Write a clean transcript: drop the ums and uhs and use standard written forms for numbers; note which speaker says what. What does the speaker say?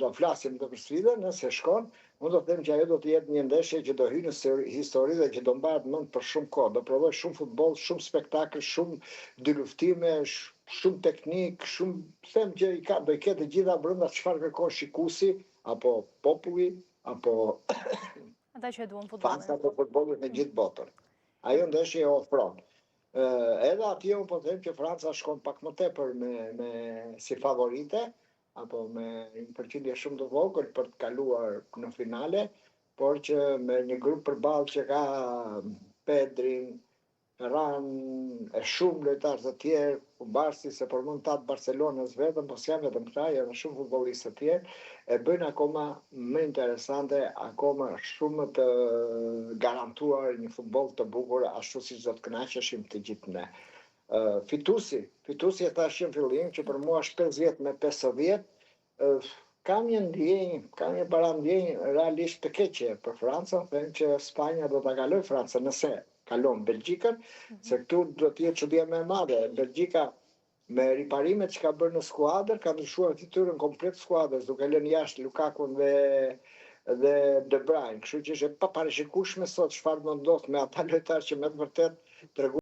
Speaker 1: do flasim për sfidën, nëse shkon, unë do të them që ajo do të jetë një ndeshje që do hyjë në histori dhe që do mbahet mend për shumë kohë. Do provoj shumë futboll, shumë spektakël, shumë dy luftime, shumë teknik, shumë them që do i ketë të gjitha brenda çfarë kërkon shikuesi apo populli apo
Speaker 2: ata që duan
Speaker 1: fans
Speaker 2: futbollin.
Speaker 1: apo futbollit në gjithë botën. Ajo ndeshje e ofron. Edhe atje unë po them që Franca shkon pak më tepër si favorite, apo me një përqindje shumë të vogël për të kaluar në finale, por që me një grup përballë që ka Pedrin, Ferran e shumë lojtarë të tjerë, Barsi se përmend tatë Barcelonës vetëm, po s'janë vetëm këta, janë shumë futbollistë të tjerë, e bëjnë akoma më interesante, akoma shumë të garantuar një futboll të bukur, ashtu siç do të kënaqeshim të gjithë ne. Fituesi e thashë në fillim që për mua është 50 me 50, kam një parandjenjë realisht të keqe për Francën, them që Spanja do ta kaloj Francën nëse kalon Belgjikën, se këtu do të jetë çudia më e madhe. Belgjika me riparimet që ka bërë në skuadër, ka ndryshuar fytyrën komplet skuadrës, duke lënë jashtë Lukakun dhe De Bruyne, kështu që është e paparashikueshme sot çfarë do ndodh me ata lojtarë që me të vërtet